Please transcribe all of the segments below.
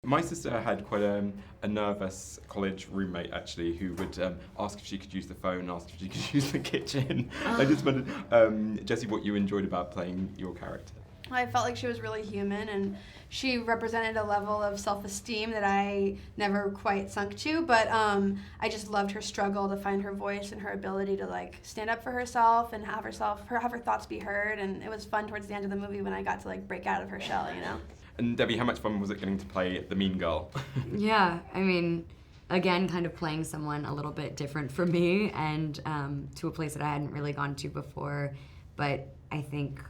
My sister had quite a nervous college roommate, actually, who would ask if she could use the phone, ask if she could use the kitchen. I just wondered, Jessie, what you enjoyed about playing your character. I felt like she was really human, and she represented a level of self-esteem that I never quite sunk to, but I just loved her struggle to find her voice and her ability to like stand up for herself and have her thoughts be heard, and it was fun towards the end of the movie when I got to like break out of her shell, you know? And Debbie, how much fun was it getting to play the mean girl? Yeah, I mean, again, kind of playing someone a little bit different from me and to a place that I hadn't really gone to before, but I think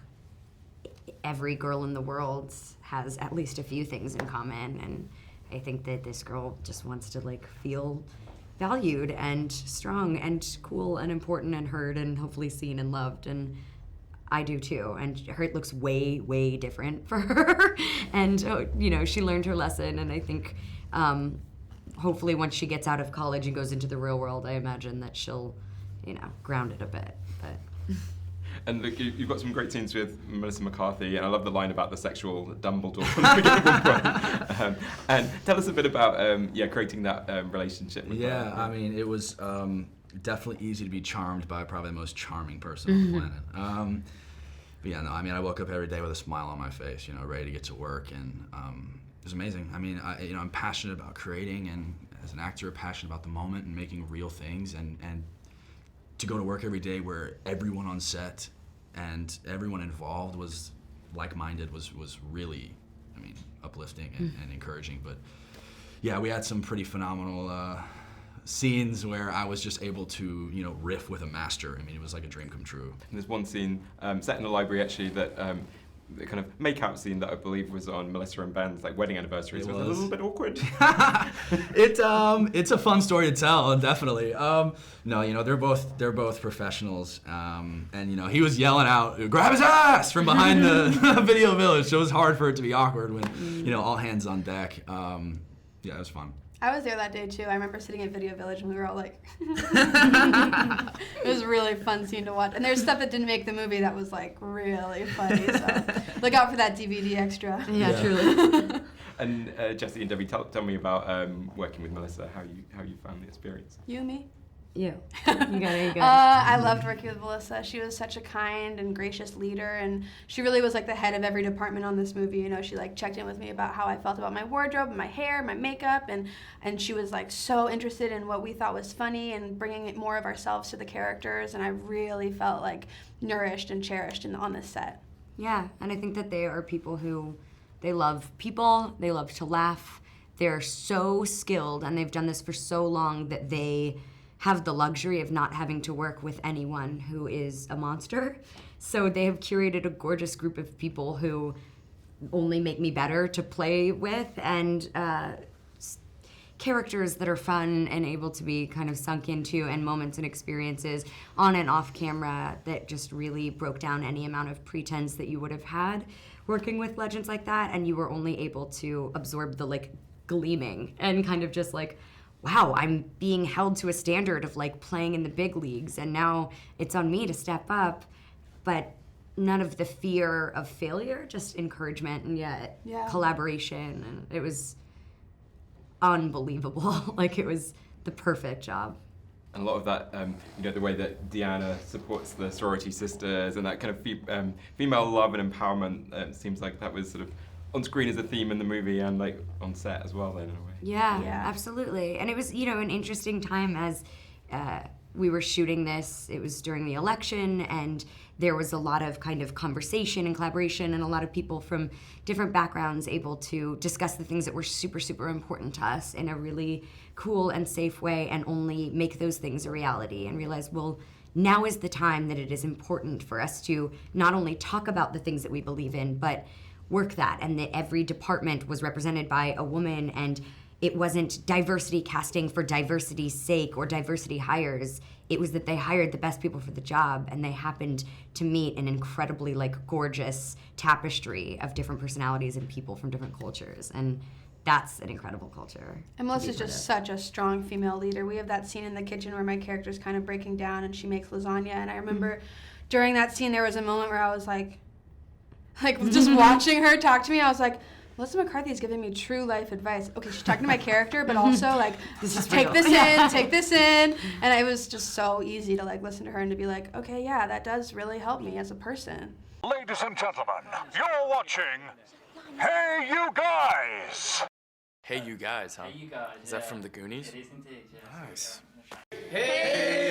every girl in the world has at least a few things in common, and I think that this girl just wants to like feel valued and strong and cool and important and heard and hopefully seen and loved, and I do too, and it looks way, way different for her, and you know, she learned her lesson, and I think hopefully once she gets out of college and goes into the real world, I imagine that she'll, you know, ground it a bit, but... And look, you've got some great scenes with Melissa McCarthy, and I love the line about the sexual Dumbledore from the beginning. And tell us a bit about creating that relationship with her. Yeah, I mean, it was definitely easy to be charmed by probably the most charming person on the planet. But yeah, no, I mean, I woke up every day with a smile on my face, you know, ready to get to work, and it was amazing. I mean, I'm passionate about creating, and as an actor, passionate about the moment and making real things, and to go to work every day where everyone on set and everyone involved was like-minded was really, I mean, uplifting and encouraging. But yeah, we had some pretty phenomenal scenes where I was just able to, you know, riff with a master. I mean, it was like a dream come true. And there's one scene set in the library, actually, that the kind of make-out scene that I believe was on Melissa and Ben's like wedding anniversary. So it was a little bit awkward. It's a fun story to tell, definitely. No, you know, they're both professionals, and you know, he was yelling out, "Grab his ass!" from behind the video village. So it was hard for it to be awkward when, you know, all hands on deck. Yeah, it was fun. I was there that day too. I remember sitting at Video Village and we were all like, it was a really fun scene to watch. And there's stuff that didn't make the movie that was like really funny. So look out for that DVD extra. Yeah. Truly. And Jessie and Debbie, tell me about working with Melissa. How you found the experience? You and me? You got it. I loved working with Melissa. She was such a kind and gracious leader, and she really was like the head of every department on this movie. You know, she like checked in with me about how I felt about my wardrobe and my hair, my makeup, and she was like so interested in what we thought was funny and bringing more of ourselves to the characters. And I really felt like nourished and cherished on this set. Yeah, and I think that they are people who, they love people, they love to laugh, they're so skilled, and they've done this for so long that they have the luxury of not having to work with anyone who is a monster. So they have curated a gorgeous group of people who only make me better to play with, and characters that are fun and able to be kind of sunk into, and moments and experiences on and off camera that just really broke down any amount of pretense that you would have had working with legends like that, and you were only able to absorb the like gleaming and kind of just like, wow, I'm being held to a standard of like playing in the big leagues, and now it's on me to step up, but none of the fear of failure, just encouragement and yet collaboration, and it was unbelievable. Like, it was the perfect job. And a lot of that, you know, the way that Deanna supports the sorority sisters and that kind of female love and empowerment, seems like that was sort of on screen as a theme in the movie and like on set as well then in a way. Yeah, absolutely. And it was, you know, an interesting time as we were shooting this. It was during the election, and there was a lot of kind of conversation and collaboration, and a lot of people from different backgrounds able to discuss the things that were super, super important to us in a really cool and safe way, and only make those things a reality and realize, well, now is the time that it is important for us to not only talk about the things that we believe in, but work that, and that every department was represented by a woman, and it wasn't diversity casting for diversity's sake or diversity hires. It was that they hired the best people for the job, and they happened to meet an incredibly like gorgeous tapestry of different personalities and people from different cultures, and that's an incredible culture. And Melissa's just such a strong female leader. We have that scene in the kitchen where my character's kind of breaking down and she makes lasagna, and I remember during that scene there was a moment where I was like just watching her talk to me, I was like, Melissa McCarthy is giving me true life advice. Okay, she's talking to my character, but also like, This is take real. this in, take this in. And it was just so easy to like listen to her and to be like, okay, yeah, that does really help me as a person. Ladies and gentlemen, you're watching Hey You Guys! Hey You Guys, huh? Hey, you guys. Is that from the Goonies? It is indeed, yes. Nice. Hey!